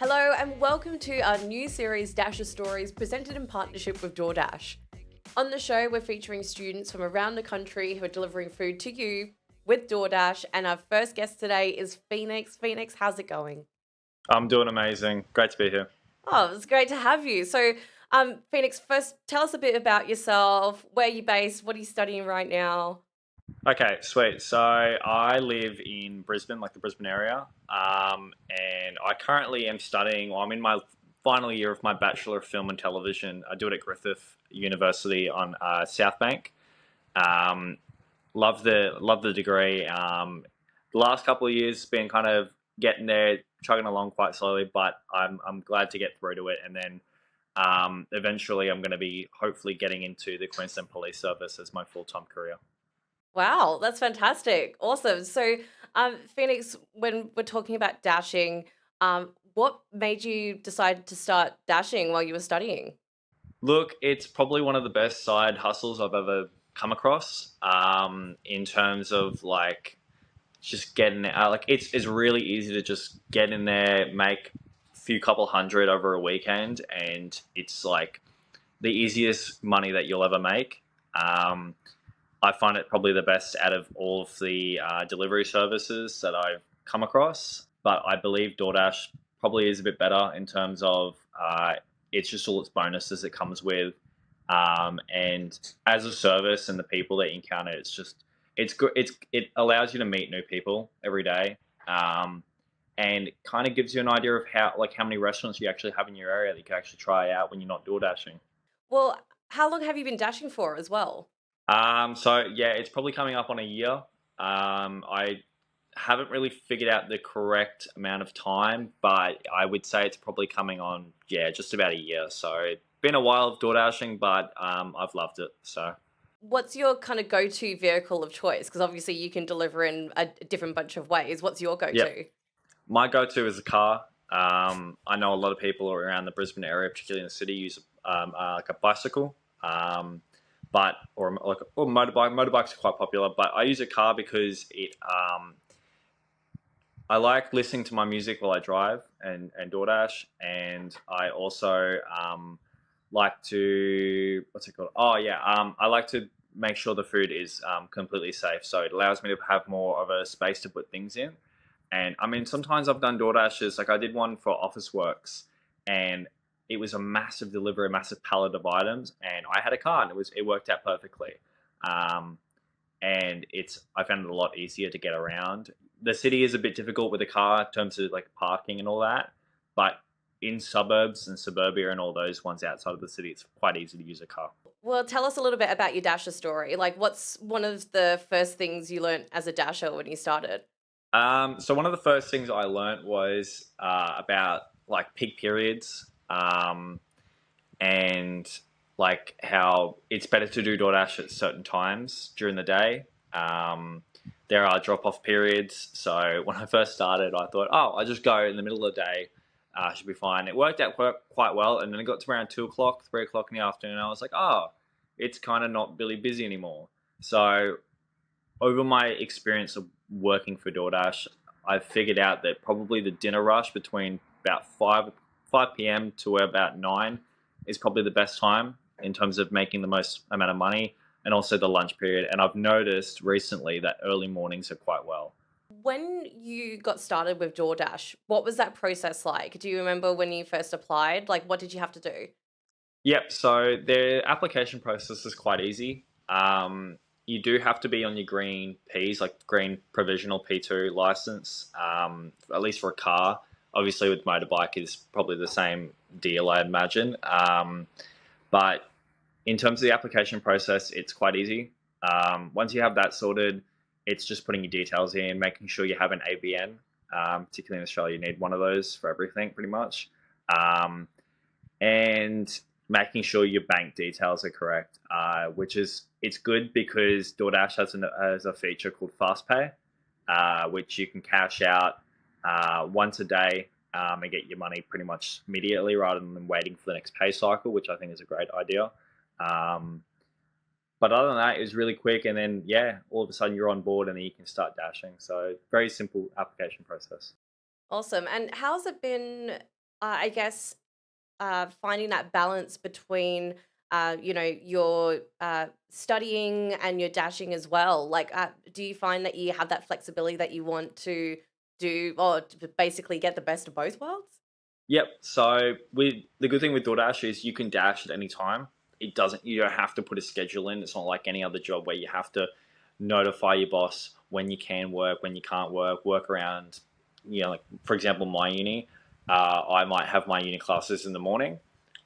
Hello, and welcome to our new series, Dasher Stories, presented in partnership with DoorDash. On the show, we're featuring students from around the country who are delivering food to you with DoorDash. And our first guest today is Phoenix. Phoenix, how's it going? I'm doing amazing. Great to be here. Oh, it's great to have you. Phoenix, first tell us a bit about yourself. Where are you based? What are you studying right now? Okay, sweet. So I live in Brisbane, like the Brisbane area, and I currently am studying. Well, I'm in my final year of my Bachelor of Film and Television. I do it at Griffith University on South Bank. Um, love the degree. The last couple of years been kind of getting there, chugging along quite slowly, but I'm glad to get through to it, and then eventually I'm going to be hopefully getting into the Queensland Police Service as my full time career. Wow, that's fantastic. Awesome. Phoenix, when we're talking about dashing, what made you decide to start dashing while you were studying? Look, it's probably one of the best side hustles I've ever come across. In terms of like just getting out, like it's really easy to just get in there, make a few couple hundred over a weekend, and it's like the easiest money that you'll ever make. Um, I find it probably the best out of all of the delivery services that I've come across. But I believe DoorDash probably is a bit better in terms of it's just all its bonuses it comes with, and as a service and the people that you encounter, it's good. It allows you to meet new people every day, and kind of gives you an idea of how many restaurants you actually have in your area that you can actually try out when you're not DoorDashing. Well, how long have you been dashing for as well? So yeah, it's probably coming up on a year. I haven't really figured out the correct amount of time, but I would say it's probably coming on, yeah, just about a year. So it's been a while of door dashing, but I've loved it. So What's your kind of go-to vehicle of choice? Because obviously you can deliver in a different bunch of ways. What's your yep, go-to? my go-to is a car. I know a lot of people around the Brisbane area, particularly in the city, use like a bicycle. But or motorbike. Motorbikes are quite popular, but I use a car because it I like listening to my music while I drive and DoorDash, and I also like to what's it called? Oh yeah, I like to make sure the food is completely safe, so it allows me to have more of a space to put things in. And I mean, sometimes I've done DoorDashes, like I did one for Office Works, and it was a massive delivery, a massive pallet of items, and I had a car, and it worked out perfectly. Um, and it's I found it a lot easier to get around. The city is a bit difficult with a car in terms of like parking and all that, but in suburbs and suburbia and all those ones outside of the city, it's quite easy to use a car. Well, tell us a little bit about your dasher story. Like, what's one of the first things you learnt as a dasher when you started? So one of the first things I learnt was about like peak periods, and like how it's better to do DoorDash at certain times during the day. Um, there are drop off periods. So when I first started, I thought, oh, I just go in the middle of the day, should be fine. It worked out quite well. And then it got to around 2 o'clock, 3 o'clock in the afternoon. I was like, oh, it's kind of not really busy anymore. So over my experience of working for DoorDash, I've figured out that probably the dinner rush between about 5 p.m. to about 9 is probably the best time in terms of making the most amount of money, and also the lunch period. And I've noticed recently that early mornings are quite well. When you got started with DoorDash, what was that process like? Do you remember when you first applied? Like, what did you have to do? Yep. So the application process is quite easy. You do have to be on your green Ps, like green provisional P2 license, at least for a car. Obviously, with motorbike is probably the same deal, I imagine. But in terms of the application process, it's quite easy. Once you have that sorted, it's just putting your details in, making sure you have an ABN. Particularly in Australia, you need one of those for everything, pretty much. Um, and making sure your bank details are correct, which is it's good because DoorDash has a feature called FastPay, which you can cash out once a day, and get your money pretty much immediately rather than waiting for the next pay cycle, which I think is a great idea. Um, but other than that, it was really quick, and then yeah, all of a sudden you're on board, and then you can start dashing. So very simple application process. Awesome. And how's it been? I guess finding that balance between your studying and your dashing as well. Like, do you find that you have that flexibility that you want to do, or to basically get the best of both worlds? Yep. So with the good thing with DoorDash is you can dash at any time. It doesn't. You don't have to put a schedule in. It's not like any other job where you have to notify your boss when you can work, when you can't work, work around. Like for example, my uni. I might have my uni classes in the morning.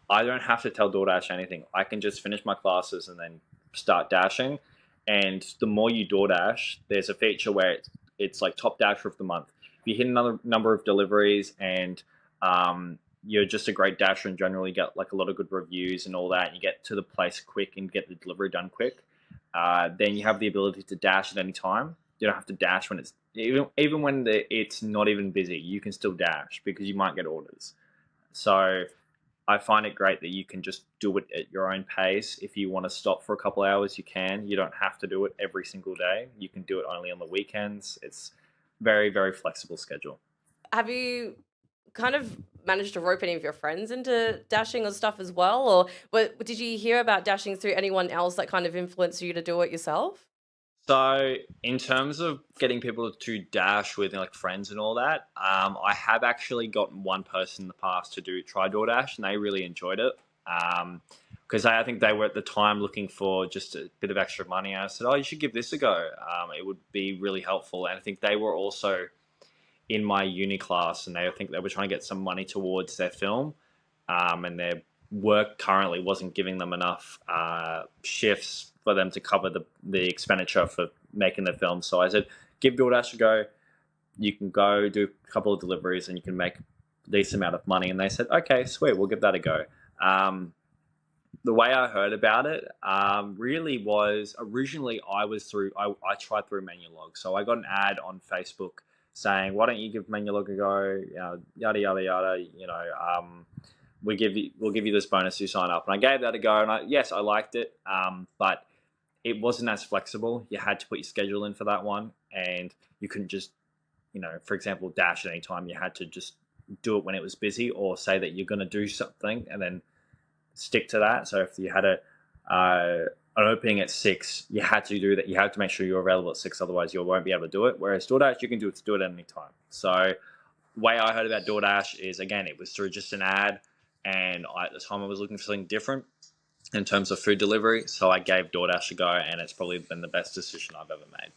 I don't have to tell DoorDash anything. I can just finish my classes and then start dashing. And the more you DoorDash, there's a feature where it's like top dasher of the month. If you hit another number of deliveries and you're just a great dasher and generally get like a lot of good reviews and all that, and you get to the place quick and get the delivery done quick, then you have the ability to dash at any time. You don't have to dash when it's even when it's not even busy. You can still dash because you might get orders. So I find it great that you can just do it at your own pace. If you want to stop for a couple hours, you can. You don't have to do it every single day. You can do it only on the weekends. It's very, very flexible schedule. Have you kind of managed to rope any of your friends into dashing or stuff as well, or did you hear about dashing through anyone else that kind of influenced you to do it yourself? So, in terms of getting people to dash with like friends and all that, I have actually gotten one person in the past to try DoorDash, and they really enjoyed it. Because I think they were at the time looking for just a bit of extra money. And I said, "Oh, you should give this a go. It would be really helpful." And I think they were also in my uni class, and I think they were trying to get some money towards their film, and their work currently wasn't giving them enough shifts for them to cover the expenditure for making the film. So I said, give DoorDash a go. You can go do a couple of deliveries and you can make a decent amount of money. And they said, okay, sweet, we'll give that a go. The way I heard about it really was originally I tried through Menulog. So I got an ad on Facebook saying, why don't you give Menulog a go? Yada, yada, yada, we'll give you this bonus if you sign up. And I gave that a go, and yes, I liked it, but it wasn't as flexible. You had to put your schedule in for that one, and you couldn't just, for example, dash at any time. You had to just do it when it was busy, or say that you're going to do something and then stick to that. So if you had an opening at 6, you had to do that. You had to make sure you're available at 6, otherwise you won't be able to do it. Whereas DoorDash, you can do it at any time. So the way I heard about DoorDash is, again, it was through just an ad, and at the time I was looking for something different in terms of food delivery, so I gave DoorDash a go, and it's probably been the best decision I've ever made.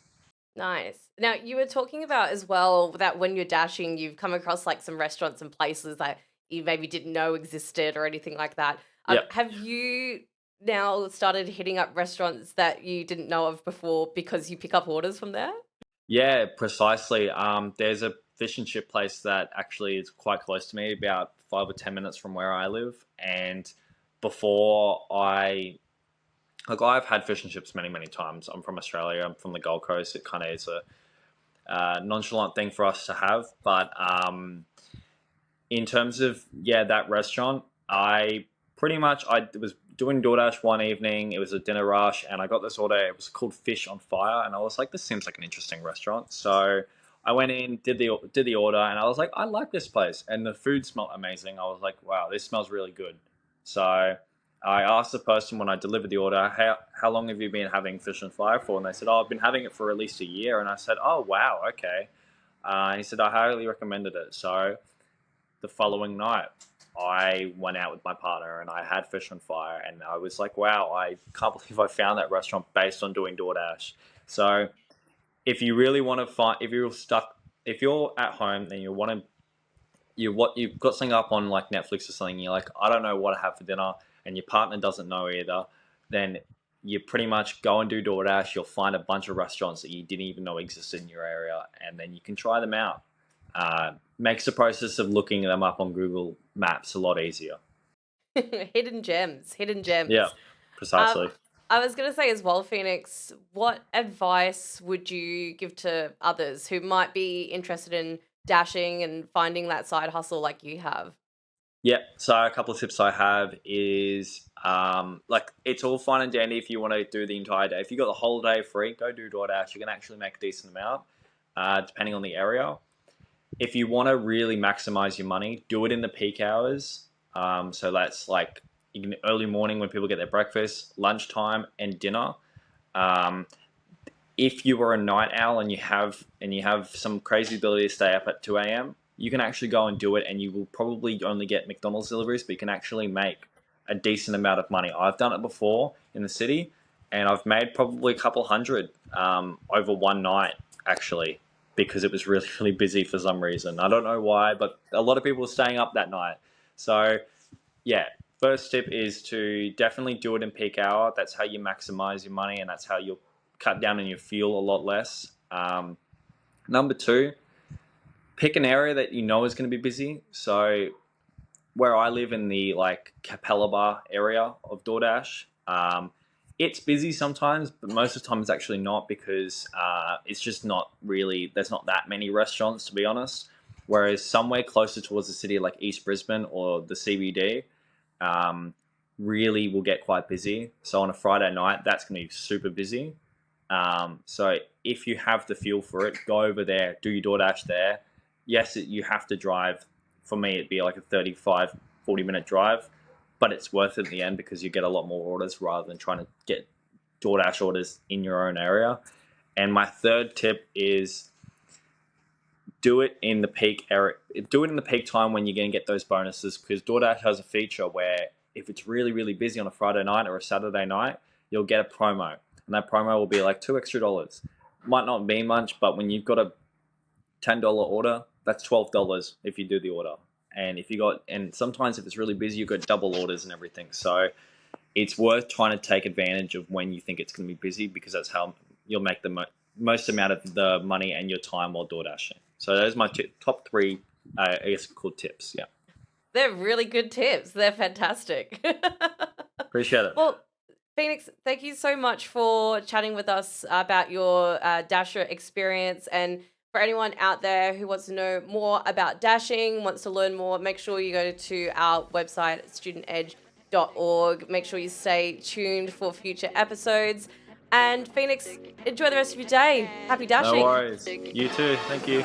Nice. Now, you were talking about as well that when you're dashing, you've come across like some restaurants and places that you maybe didn't know existed or anything like that. Yep. Have you now started hitting up restaurants that you didn't know of before because you pick up orders from there? Yeah, precisely. There's a fish and chip place that actually is quite close to me, about 5 or 10 minutes from where I live. And before I've had fish and chips many, many times. I'm from Australia. I'm from the Gold Coast. It kind of is a nonchalant thing for us to have. But in terms of that restaurant, I was doing DoorDash one evening. It was a dinner rush, and I got this order. It was called Fish on Fire, and I was like, "This seems like an interesting restaurant." So I went in, did the order, and I was like, "I like this place," and the food smelled amazing. I was like, "Wow, this smells really good." So I asked the person when I delivered the order, "How long have you been having Fish on Fire for?" And they said, "Oh, I've been having it for at least a year." And I said, "Oh, wow, okay." He said, "I highly recommended it." So the following night, I went out with my partner and I had Fish on Fire, and I was like, wow, I can't believe I found that restaurant based on doing DoorDash. So if you really want to if you're at home and you've got something up on like Netflix or something, you're like, I don't know what to have for dinner, and your partner doesn't know either, then you pretty much go and do DoorDash. You'll find a bunch of restaurants that you didn't even know existed in your area, and then you can try them out. Makes the process of looking them up on Google Maps a lot easier. Hidden gems, hidden Yeah, gems. Um, precisely. I was going to say as well, Phoenix, what advice would you give to others who might be interested in dashing and finding that side hustle like you have? Yeah. So a couple of tips I have is like it's all fine and dandy if you want to do the entire day. If you got the whole day free, go do DoorDash. You can actually make a decent amount, depending on the area. if you want to really maximize your money, do it in the peak hours. So that's like early morning when people get their breakfast, lunchtime, and dinner. Um, if you are a night owl and you have some crazy ability to stay up at 2 a.m., you can actually go and do it, and you will probably only get McDonald's deliveries, but you can actually make a decent amount of money. I've done it before in the city, and I've made probably a couple hundred over one night, actually, because it was really, really busy for some reason. I don't know why, but a lot of people were staying up that night. So, yeah, first tip is to definitely do it in peak hour. That's how you maximize your money, and that's how you'll cut down on your fuel a lot less. Number two, pick an area that you know is going to be busy. So where I live in the like Capella area of DoorDash, it's busy sometimes, but most of the time it's actually not, because it's just not really, there's not that many restaurants, to be honest. Whereas somewhere closer towards the city like East Brisbane or the CBD, really will get quite busy. So on a Friday night, that's going to be super busy. So if you have the fuel for it, go over there, do your DoorDash there. Yes, you have to drive. For me, it'd be like a 35, 40-minute drive, but it's worth it in the end because you get a lot more orders rather than trying to get DoorDash orders in your own area. And my third tip is do it in the peak area. Do it in the peak time when you're going to get those bonuses, because DoorDash has a feature where if it's really, really busy on a Friday night or a Saturday night, you'll get a promo. And that promo will be like $2 extra. Might not be much, but when you've got a $10 order, that's $12 if you do the order. And sometimes if it's really busy, you've got double orders and everything. So it's worth trying to take advantage of when you think it's going to be busy, because that's how you'll make the most amount of the money and your time while door dashing. So those are my top three, I guess, cool tips. Yeah. They're really good tips. They're fantastic. Appreciate it. Well, Phoenix, thank you so much for chatting with us about your Dasher experience. And for anyone out there who wants to know more about dashing, wants to learn more, make sure you go to our website, studentedge.org. Make sure you stay tuned for future episodes. And Phoenix, enjoy the rest of your day. Happy dashing. No worries. You too. Thank you.